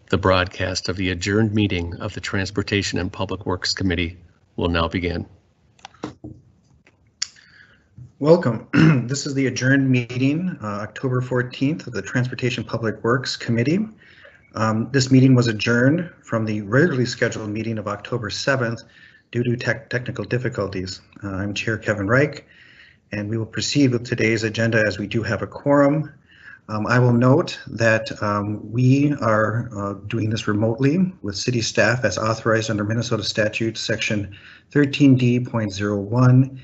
The broadcast of the adjourned meeting of the Transportation and Public Works Committee will now begin. Welcome. This is the adjourned meeting, October 14th of the Transportation Public Works Committee. This meeting was adjourned from the regularly scheduled meeting of October 7th due to technical difficulties. I'm Chair Kevin Reich, and we will proceed with today's agenda as we do have a quorum. I will note that we are doing this remotely with city staff as authorized under Minnesota statute section 13D.01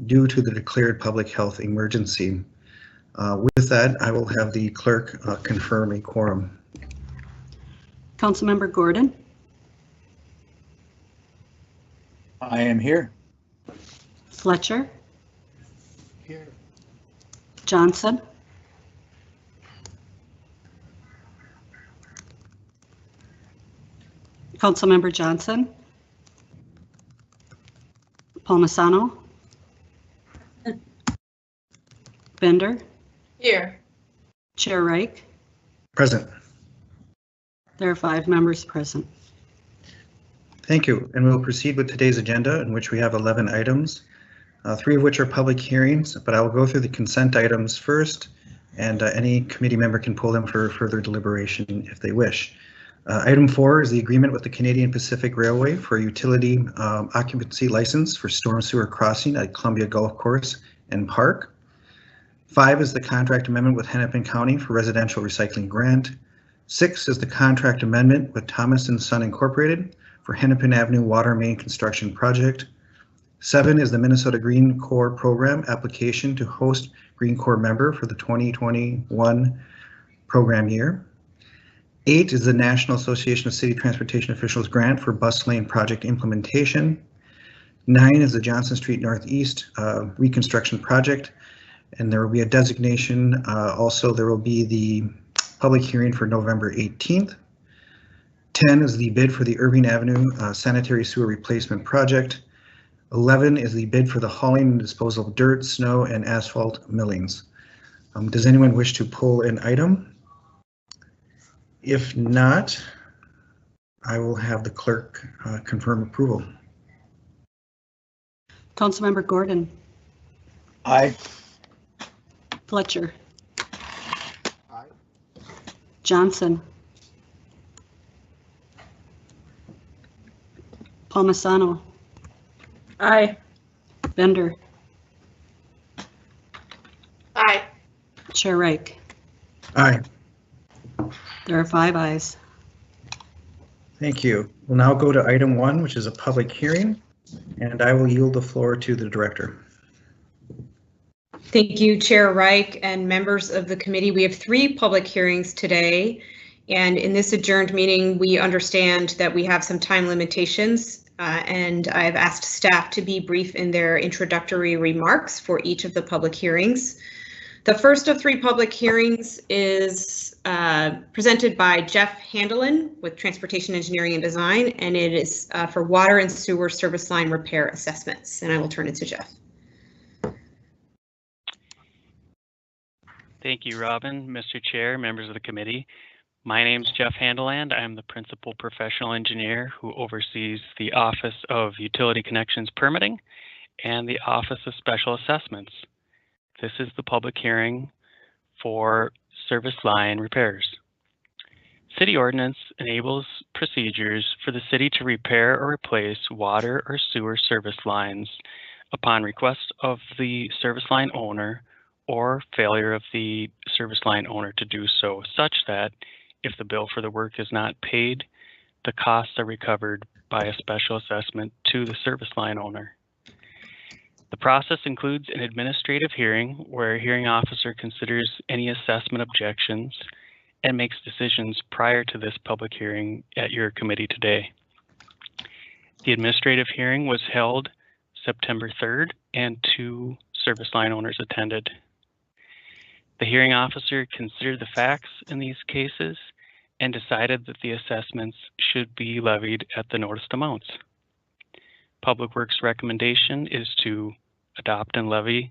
due to the declared public health emergency. With that, I will have the clerk confirm a quorum. Councilmember Gordon. I am here. Fletcher. Here. Johnson. Councilmember Johnson. Palmisano. Bender. Here. Chair Reich. Present. There are 5 members present. Thank you, and we'll proceed with today's agenda, in which we have 11 items, 3 of which are public hearings, but I will go through the consent items first, and any committee member can pull them for further deliberation if they wish. Item 4 is the agreement with the Canadian Pacific Railway for a utility occupancy license for storm sewer crossing at Columbia Golf Course and Park. 5 is the contract amendment with Hennepin County for residential recycling grant. 6 is the contract amendment with Thomas & Son Incorporated for Hennepin Avenue Water Main Construction Project. 7 is the Minnesota Green Corps Program application to host Green Corps member for the 2021 program year. 8 is the National Association of City Transportation Officials grant for bus lane project implementation. 9 is the Johnson Street Northeast reconstruction project, and there will be a designation. Also, there will be the public hearing for November 18th. 10 is the bid for the Irving Avenue sanitary sewer replacement project. 11 is the bid for the hauling and disposal of dirt, snow, and asphalt millings. Does anyone wish to pull an item? If not, I will have the clerk confirm approval. Councilmember Gordon. Aye. Fletcher. Aye. Johnson. Palmisano. Aye. Bender. Aye. Chair Reich. Aye. There are 5 ayes. Thank you. We'll now go to item 1, which is a public hearing, and I will yield the floor to the director. Thank you, Chair Reich and members of the committee. We have 3 public hearings today, and in this adjourned meeting, we understand that we have some time limitations, and I've asked staff to be brief in their introductory remarks for each of the public hearings. The first of 3 public hearings is presented by Jeff Handelin with Transportation Engineering and Design, and it is for water and sewer service line repair assessments, and I will turn it to Jeff. Thank you, Robin, Mr. Chair, members of the committee. My name is Jeff Handeland. I am the principal professional engineer who oversees the Office of Utility Connections Permitting and the Office of Special Assessments. This is the public hearing for service line repairs. City ordinance enables procedures for the city to repair or replace water or sewer service lines upon request of the service line owner or failure of the service line owner to do so, such that if the bill for the work is not paid, the costs are recovered by a special assessment to the service line owner. The process includes an administrative hearing where a hearing officer considers any assessment objections and makes decisions prior to this public hearing at your committee today. The administrative hearing was held September 3rd and 2 service line owners attended. The hearing officer considered the facts in these cases and decided that the assessments should be levied at the noticed amounts. Public Works' recommendation is to adopt and levy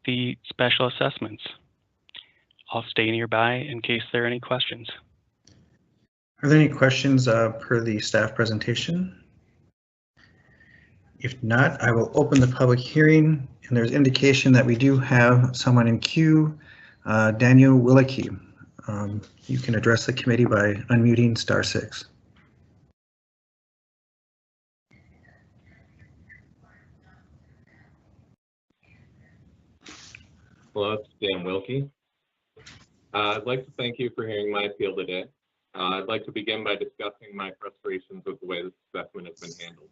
the special assessments. I'll stay nearby in case there are any questions. Are there any questions per the staff presentation? If not, I will open the public hearing, and there's indication that we do have someone in queue, Daniel Willicke. You can address the committee by unmuting *6. Hello, it's Dan Wilkie. I'd like to thank you for hearing my appeal today. I'd like to begin by discussing my frustrations with the way this assessment has been handled.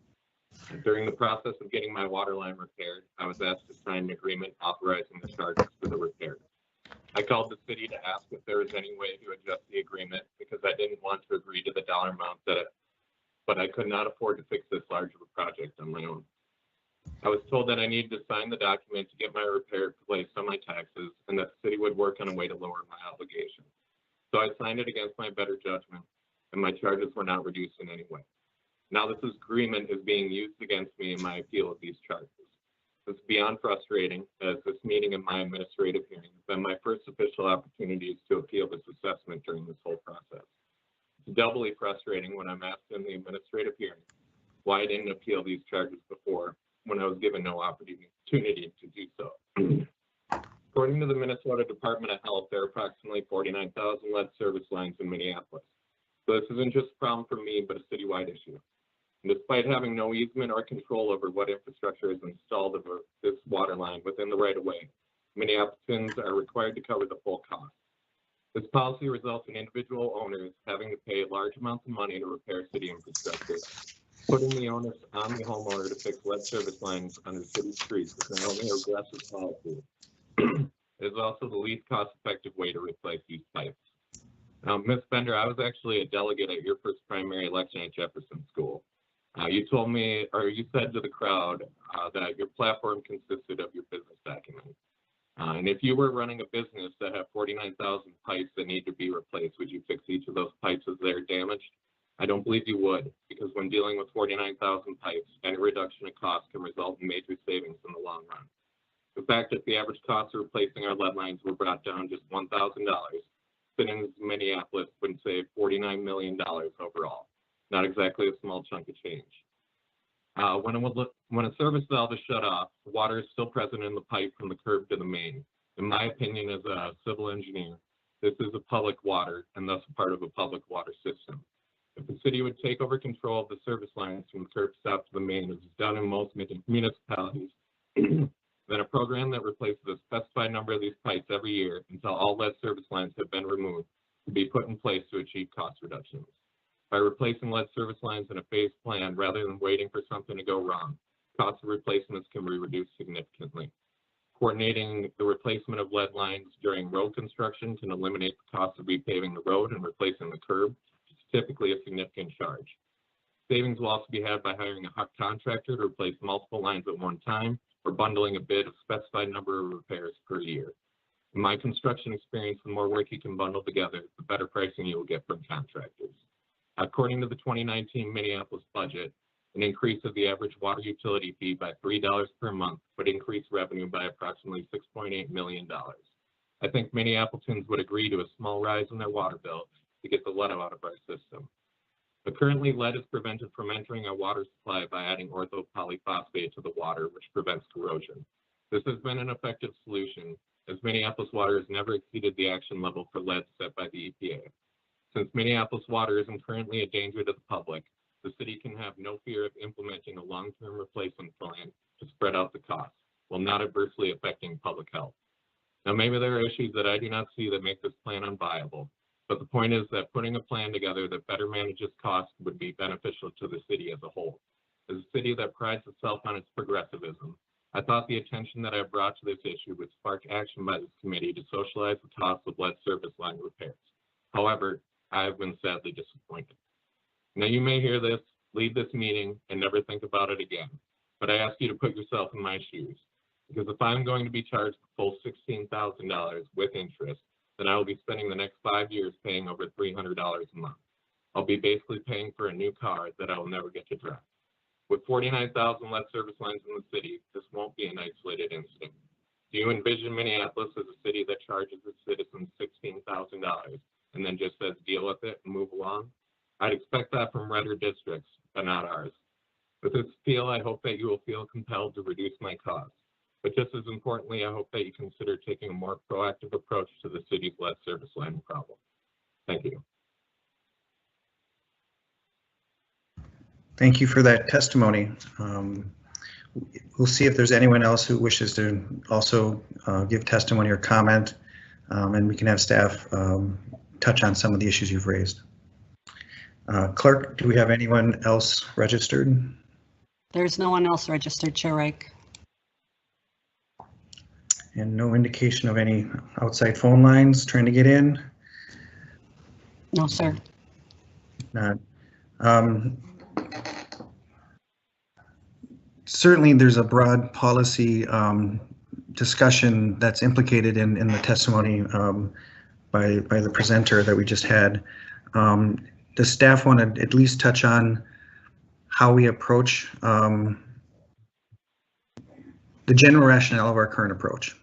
During the process of getting my water line repaired, I was asked to sign an agreement authorizing the charges for the repair. I called the city to ask if there was any way to adjust the agreement because I didn't want to agree to the dollar amount but I could not afford to fix this large of a project on my own. I was told that I needed to sign the document to get my repair placed on my taxes and that the city would work on a way to lower my obligation. So I signed it against my better judgment, and my charges were not reduced in any way. Now this agreement is being used against me in my appeal of these charges. This is beyond frustrating, as this meeting and my administrative hearing have been my first official opportunities to appeal this assessment during this whole process. It's doubly frustrating when I'm asked in the administrative hearing why I didn't appeal these charges before, when I was given no opportunity to do so. According to the Minnesota Department of Health, there are approximately 49,000 lead service lines in Minneapolis. So this isn't just a problem for me, but a citywide issue. And despite having no easement or control over what infrastructure is installed over this water line within the right-of-way, Minneapolisans are required to cover the full cost. This policy results in individual owners having to pay large amounts of money to repair city infrastructure, putting the onus on the homeowner to fix lead service lines on the city streets is not only a aggressive policy, it is also the least cost-effective way to replace these pipes. Now, Ms. Bender, I was actually a delegate at your first primary election at Jefferson School. You told me, or you said to the crowd, that your platform consisted of your business acumen. And if you were running a business that had 49,000 pipes that need to be replaced, would you fix each of those pipes as they're damaged? I don't believe you would, because when dealing with 49,000 pipes, any reduction in cost can result in major savings in the long run. The fact that the average cost of replacing our lead lines were brought down just $1,000, Citizens of Minneapolis would save $49 million overall. Not exactly a small chunk of change. When a service valve is shut off, water is still present in the pipe from the curb to the main. In my opinion as a civil engineer, this is a public water and thus a part of a public water system. If the city would take over control of the service lines from the curb stop to the main, as is done in most municipalities, then a program that replaces a specified number of these pipes every year until all lead service lines have been removed would be put in place to achieve cost reductions. By replacing lead service lines in a phased plan rather than waiting for something to go wrong, costs of replacements can be reduced significantly. Coordinating the replacement of lead lines during road construction can eliminate the cost of repaving the road and replacing the curb, which is typically a significant charge. Savings will also be had by hiring a contractor to replace multiple lines at one time or bundling a bid of specified number of repairs per year. In my construction experience, the more work you can bundle together, the better pricing you will get from contractors. According to the 2019 Minneapolis budget, an increase of the average water utility fee by $3 per month would increase revenue by approximately $6.8 million. I think Minneapolisans would agree to a small rise in their water bill to get the lead out of our system. But currently, lead is prevented from entering our water supply by adding orthopolyphosphate to the water, which prevents corrosion. This has been an effective solution, as Minneapolis water has never exceeded the action level for lead set by the EPA. Since Minneapolis water isn't currently a danger to the public, the city can have no fear of implementing a long-term replacement plan to spread out the costs, while not adversely affecting public health. Now, maybe there are issues that I do not see that make this plan unviable, but the point is that putting a plan together that better manages costs would be beneficial to the city as a whole. As a city that prides itself on its progressivism, I thought the attention that I brought to this issue would spark action by this committee to socialize the costs of lead service line repairs. However, I have been sadly disappointed. Now, you may hear this, leave this meeting, and never think about it again, but I ask you to put yourself in my shoes, because if I'm going to be charged the full $16,000 with interest, then I will be spending the next 5 years paying over $300 a month. I'll be basically paying for a new car that I will never get to drive. With 49,000 lead service lines in the city, this won't be an isolated incident. Do you envision Minneapolis as a city that charges its citizens $16,000 and then just says deal with it and move along? other districts, but not ours. With this appeal, I hope that you will feel compelled to reduce my costs. But just as importantly, I hope that you consider taking a more proactive approach to the city's lead service line problem. Thank you. Thank you for that testimony. We'll see if there's anyone else who wishes to also give testimony or comment, and we can have staff touch on some of the issues you've raised. Clerk, do we have anyone else registered? There's no one else registered, Chair Reich. And no indication of any outside phone lines trying to get in? No, sir. Not. Certainly, there's a broad policy discussion that's implicated in the testimony by the presenter that we just had. Does staff want to at least touch on how we approach the general rationale of our current approach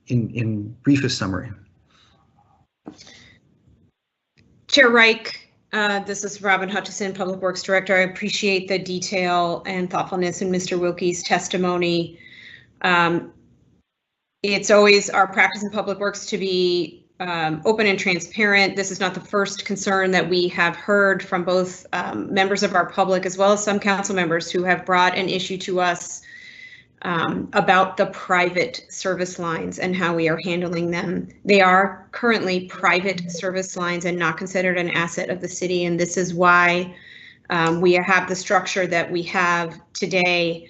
in briefest summary? Chair Reich, this is Robin Hutchison, Public Works Director. I appreciate the detail and thoughtfulness in Mr. Wilkie's testimony. It's always our practice in Public Works to be open and transparent. This is not the first concern that we have heard from both members of our public as well as some council members who have brought an issue to us about the private service lines and how we are handling them. They are currently private service lines and not considered an asset of the city, and this is why we have the structure that we have today.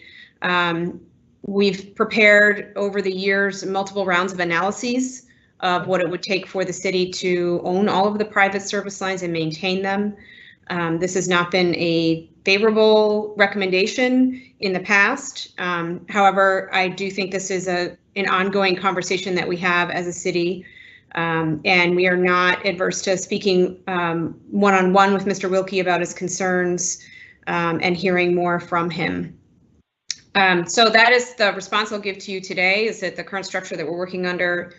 We've prepared over the years multiple rounds of analyses of what it would take for the city to own all of the private service lines and maintain them. This has not been a favorable recommendation in the past. However, I do think this is an ongoing conversation that we have as a city, and we are not adverse to speaking one-on-one with Mr. Wilkie about his concerns and hearing more from him. So that is the response I'll give to you today, is that the current structure that we're working under,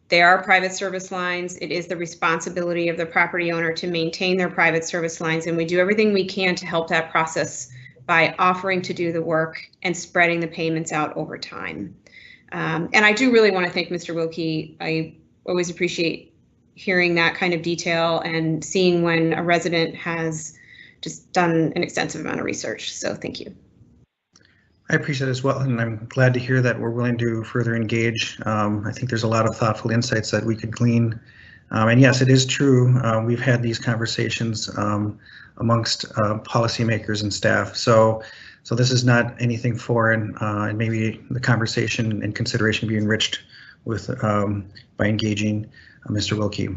they are private service lines. It is the responsibility of the property owner to maintain their private service lines, and we do everything we can to help that process by offering to do the work and spreading the payments out over time. And I do really want to thank Mr. Wilkie. I always appreciate hearing that kind of detail and seeing when a resident has just done an extensive amount of research. So thank you. I appreciate it as well, and I'm glad to hear that we're willing to further engage. I think there's a lot of thoughtful insights that we could glean. And yes, it is true. We've had these conversations amongst policymakers and staff. So this is not anything foreign, and maybe the conversation and consideration be enriched with by engaging Mr. Wilkie.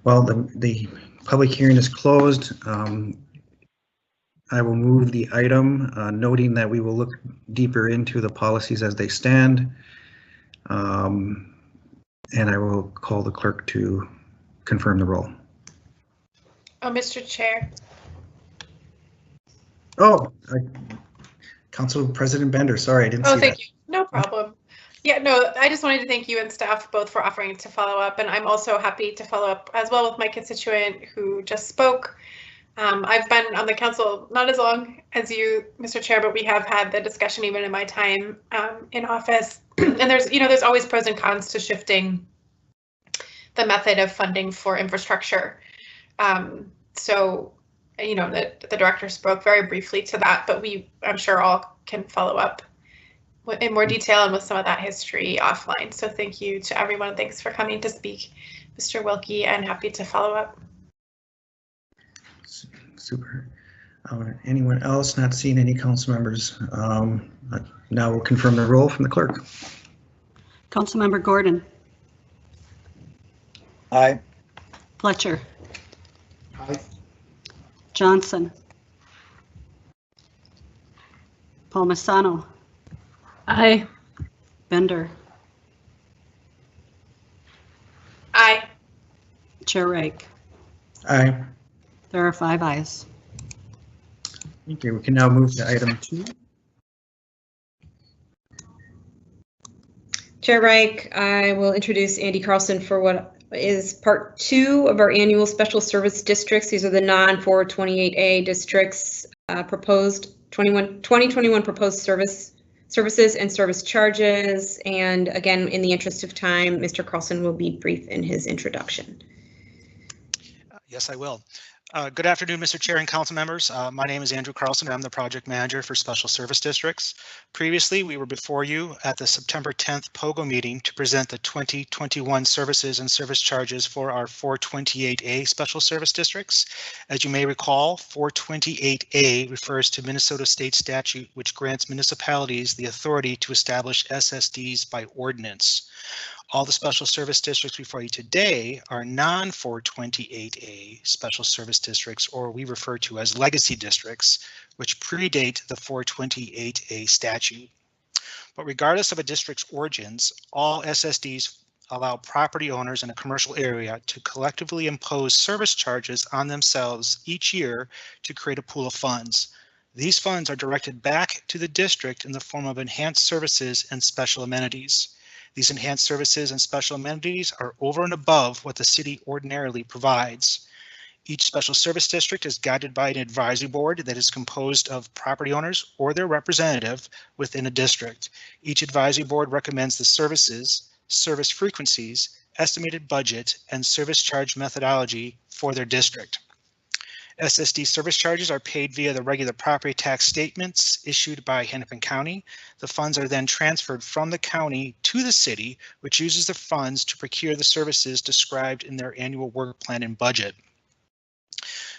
Well, the public hearing is closed. I will move the item, noting that we will look deeper into the policies as they stand. And I will call the clerk to confirm the roll. Oh, Mr. Chair. Oh, Council President Bender, sorry, I didn't see that. Oh, thank you. No problem. Yeah, no, I just wanted to thank you and staff both for offering to follow up. And I'm also happy to follow up as well with my constituent who just spoke. I've been on the council not as long as you, Mr. Chair, but we have had the discussion even in my time in office. And there's always pros and cons to shifting the method of funding for infrastructure. So, the director spoke very briefly to that, but I'm sure all can follow up in more detail and with some of that history offline. So thank you to everyone. Thanks for coming to speak, Mr. Wilkie, and happy to follow up. Super. Anyone else? Not seeing any council members. Now we'll confirm the roll from the clerk. Councilmember Gordon. Aye. Fletcher. Aye. Johnson. Palmisano. Aye. Bender. Aye. Chair Reich. Aye. There are 5 ayes. Okay, we can now move to item 2. Chair Reich, I will introduce Andy Carlson for what is part 2 of our annual special service districts. These are the non-428A districts proposed 2021 proposed services and service charges. And again, in the interest of time, Mr. Carlson will be brief in his introduction. Yes, I will. Good afternoon, Mr. Chair and council members. My name is Andrew Carlson. I'm the project manager for Special Service Districts. Previously, we were before you at the September 10th POGO meeting to present the 2021 services and service charges for our 428A Special Service Districts. As you may recall, 428A refers to Minnesota state statute, which grants municipalities the authority to establish SSDs by ordinance. All the special service districts before you today are non-428A special service districts, or we refer to as legacy districts, which predate the 428A statute. But regardless of a district's origins, all SSDs allow property owners in a commercial area to collectively impose service charges on themselves each year to create a pool of funds. These funds are directed back to the district in the form of enhanced services and special amenities. These enhanced services and special amenities are over and above what the city ordinarily provides. Each special service district is guided by an advisory board that is composed of property owners or their representative within a district. Each advisory board recommends the services, service frequencies, estimated budget, and service charge methodology for their district. SSD service charges are paid via the regular property tax statements issued by Hennepin County. The funds are then transferred from the county to the city, which uses the funds to procure the services described in their annual work plan and budget.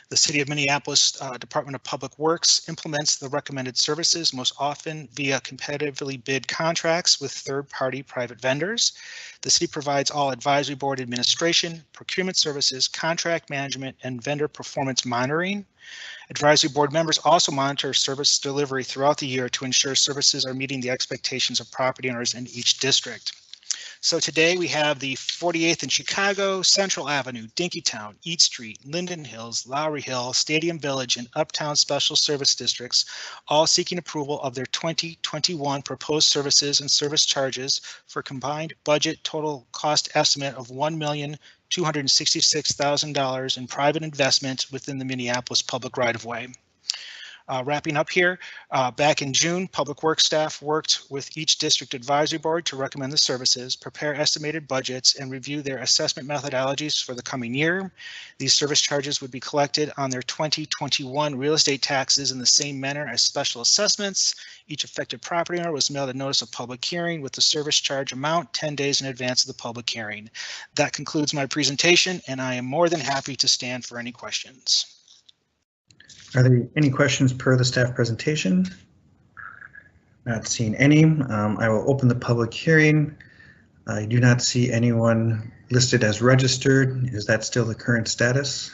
The City of Minneapolis Department of Public Works implements the recommended services most often via competitively bid contracts with third-party private vendors. The city provides all advisory board administration, procurement services, contract management, and vendor performance monitoring. Advisory board members also monitor service delivery throughout the year to ensure services are meeting the expectations of property owners in each district. So today we have the 48th in Chicago, Central Avenue, Dinkytown, East Street, Linden Hills, Lowry Hill, Stadium Village, and Uptown Special Service Districts, all seeking approval of their 2021 proposed services and service charges for combined budget total cost estimate of $1,266,000 in private investment within the Minneapolis public right-of-way. Wrapping up here, back in June, Public Works staff worked with each district advisory board to recommend the services, prepare estimated budgets, and review their assessment methodologies for the coming year. These service charges would be collected on their 2021 real estate taxes in the same manner as special assessments. Each affected property owner was mailed a notice of public hearing with the service charge amount 10 days in advance of the public hearing. That concludes my presentation, and I am more than happy to stand for any questions. Are there any questions per the staff presentation? Not seeing any. I will open the public hearing. I do not see anyone listed as registered. Is that still the current status?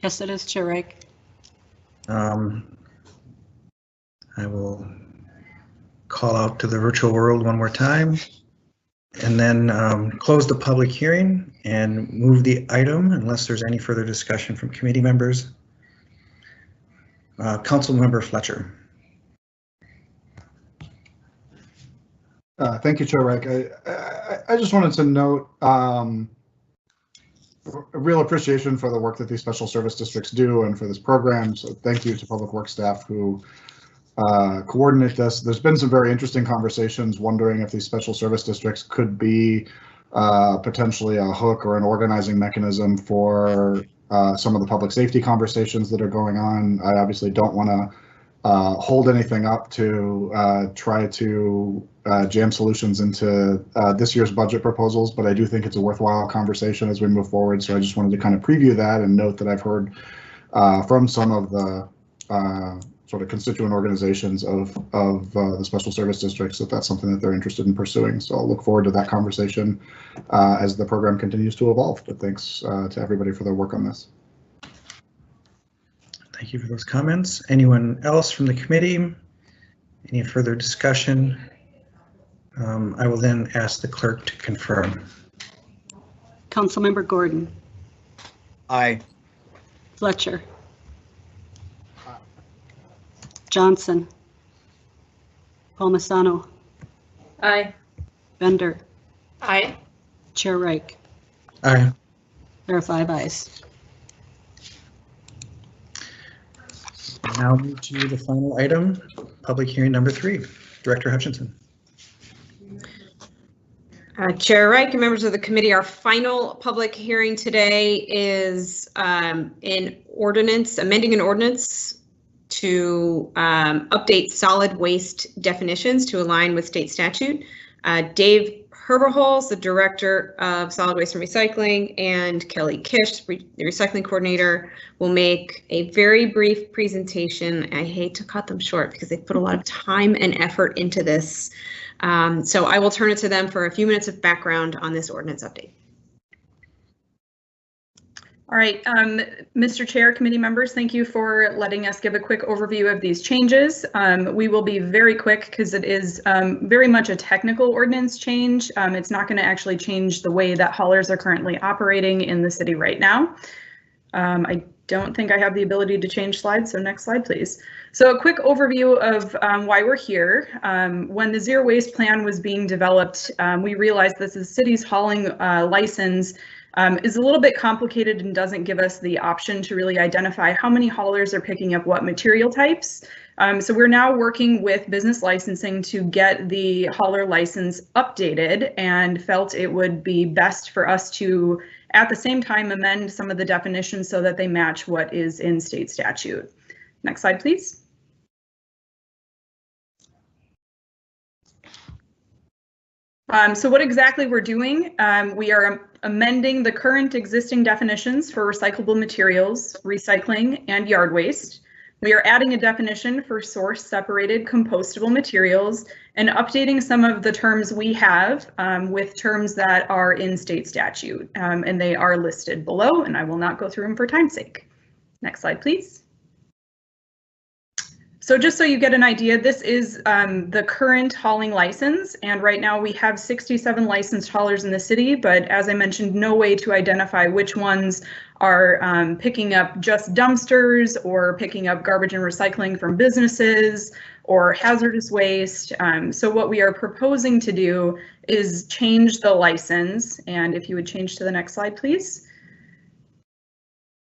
Yes, it is, Chair Reich. I will call out to the virtual world one more time and then close the public hearing and move the item unless there's any further discussion from committee members. Councilmember Fletcher. Thank you, Chair Reich. I just wanted to note a real appreciation for the work that these special service districts do and for this program. So thank you to Public Works staff who coordinate this. There's been some very interesting conversations wondering if these special service districts could be potentially a hook or an organizing mechanism for some of the public safety conversations that are going on. I obviously don't want to hold anything up to try to jam solutions into this year's budget proposals, but I do think it's a worthwhile conversation as we move forward. So I just wanted to kind of preview that and note that I've heard from some of the sort of constituent organizations of the special service districts that that's something that they're interested in pursuing. So I'll look forward to that conversation as the program continues to evolve. But thanks to everybody for their work on this. Thank you for those comments. Anyone else from the committee? Any further discussion? I will then ask the clerk to confirm. Councilmember Gordon. Aye. Fletcher. Johnson. Palmisano. Aye. Bender. Aye. Chair Reich. Aye. There are 5 ayes. Now move to the final item, public hearing number 3. Director Hutchinson. Chair Reich and members of the committee, our final public hearing today is amending an ordinance to update solid waste definitions to align with state statute. Dave Herberholz, the Director of Solid Waste and Recycling, and Kelly Kish, the Recycling Coordinator, will make a very brief presentation. I hate to cut them short because they put a lot of time and effort into this. So I will turn it to them for a few minutes of background on this ordinance update. All right, Mr. Chair, committee members, thank you for letting us give a quick overview of these changes. We will be very quick because it is very much a technical ordinance change. It's not going to actually change the way that haulers are currently operating in the city right now. I don't think I have the ability to change slides, so next slide, please. So a quick overview of why we're here. When the zero waste plan was being developed, we realized that the city's hauling license is a little bit complicated and doesn't give us the option to really identify how many haulers are picking up what material types. So we're now working with business licensing to get the hauler license updated and felt it would be best for us to, at the same time, amend some of the definitions so that they match what is in state statute. Next slide, please. So what exactly we're doing, we are amending the current existing definitions for recyclable materials, recycling, and yard waste. We are adding a definition for source separated compostable materials and updating some of the terms we have with terms that are in state statute, and they are listed below, and I will not go through them for time's sake. Next slide, please. So just so you get an idea, this is the current hauling license, and right now we have 67 licensed haulers in the city, but as I mentioned, no way to identify which ones are picking up just dumpsters or picking up garbage and recycling from businesses or hazardous waste. So what we are proposing to do is change the license, and if you would change to the next slide, please,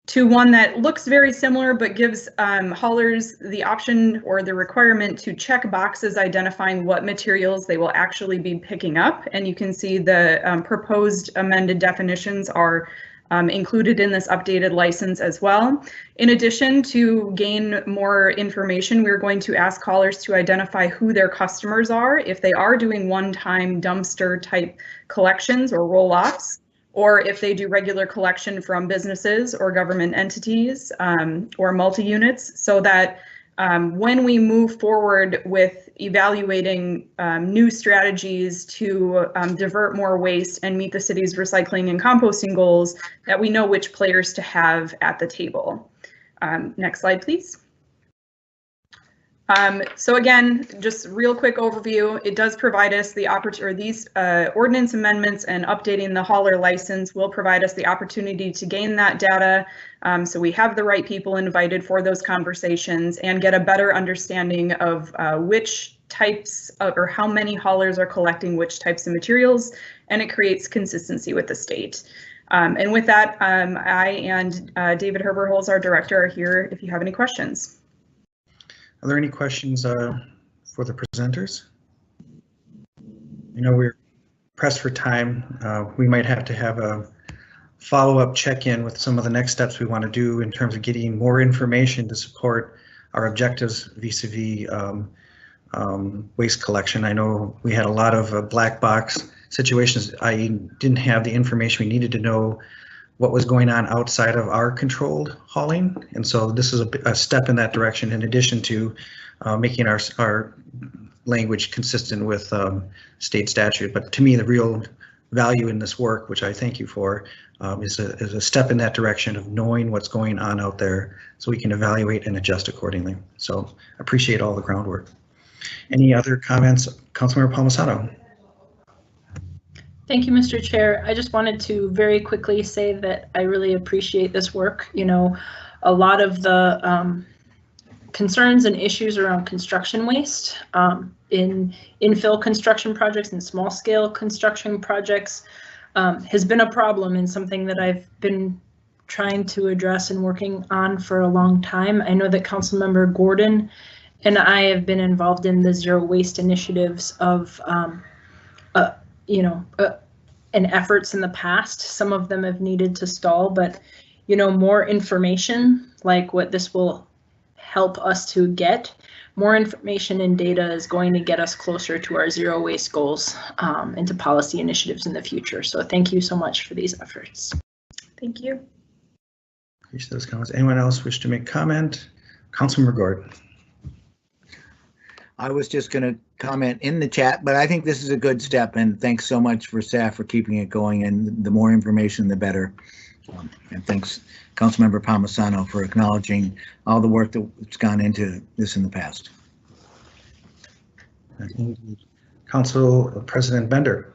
to one that looks very similar but gives haulers the option or the requirement to check boxes identifying what materials they will actually be picking up. And you can see the proposed amended definitions are included in this updated license as well. In addition, to gain more information, we're going to ask haulers to identify who their customers are if they are doing one-time dumpster type collections or roll-offs, or if they do regular collection from businesses or government entities or multi-units, so that when we move forward with evaluating new strategies to divert more waste and meet the city's recycling and composting goals, that we know which players to have at the table. Next slide, please. So again, just real quick overview, it does provide us the opportunity, these ordinance amendments and updating the hauler license will provide us the opportunity to gain that data, so we have the right people invited for those conversations and get a better understanding of which types of, or how many haulers are collecting which types of materials, and it creates consistency with the state. And with that, I and David Herberholz, our director, are here if you have any questions. Are there any questions for the presenters? I know we're pressed for time. We might have to have a follow-up check-in with some of the next steps we want to do in terms of getting more information to support our objectives vis-a-vis waste collection. I know we had a lot of black box situations. I didn't have the information we needed to know what was going on outside of our controlled hauling, and so this is a step in that direction, in addition to making our language consistent with state statute. But to me, the real value in this work, which I thank you for, is a step in that direction of knowing what's going on out there so we can evaluate and adjust accordingly. So appreciate all the groundwork. Any other comments? Councilmember Palmisano. Thank you, Mr. Chair. I just wanted to very quickly say that I really appreciate this work. You know, a lot of the concerns and issues around construction waste in infill construction projects and small scale construction projects has been a problem and something that I've been trying to address and working on for a long time. I know that Councilmember Gordon and I have been involved in the zero waste initiatives of, and efforts in the past. Some of them have needed to stall, but more information like what this will help us to get. More information and data is going to get us closer to our zero waste goals and to policy initiatives in the future. So thank you so much for these efforts. Thank you. Appreciate those comments. Anyone else wish to make comment? Councilmember Gordon. I was just going to comment in the chat, but I think this is a good step, and thanks so much for staff for keeping it going, and the more information, the better. And thanks, Councilmember Palmisano, for acknowledging all the work that's gone into this in the past. Council President Bender.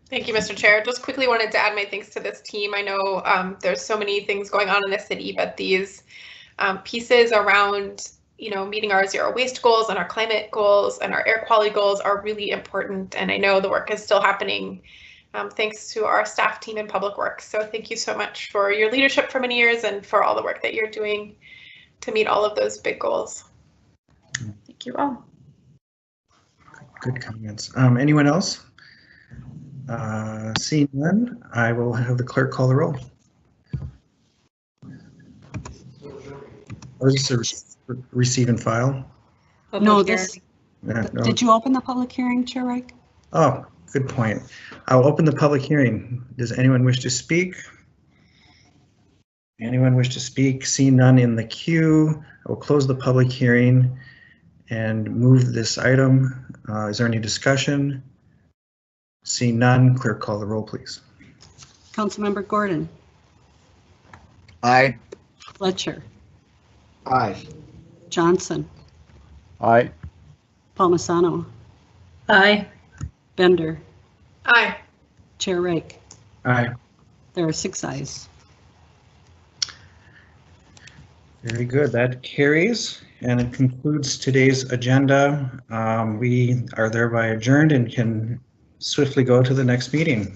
Thank you, Mr. Chair. Just quickly wanted to add my thanks to this team. I know there's so many things going on in the city, but these pieces around meeting our zero waste goals and our climate goals and our air quality goals are really important. And I know the work is still happening thanks to our staff team in Public Works. So thank you so much for your leadership for many years and for all the work that you're doing to meet all of those big goals. Thank you all. Good comments. Anyone else? Seeing none, I will have the clerk call the roll. Or is this a receive and file? No, this, No. did you open the public hearing, Chair Reich? Oh, good point. I'll open the public hearing. Does anyone wish to speak? Anyone wish to speak? Seeing none in the queue, I will close the public hearing and move this item. Is there any discussion? Seeing none, clerk call the roll, please. Councilmember Gordon, Aye. Fletcher, Aye. Johnson, Aye. Palmisano, Aye. Bender, Aye. Chair Reich. Aye. There are 6 ayes. Very good. That carries, and it concludes today's agenda. We are thereby adjourned and can swiftly go to the next meeting.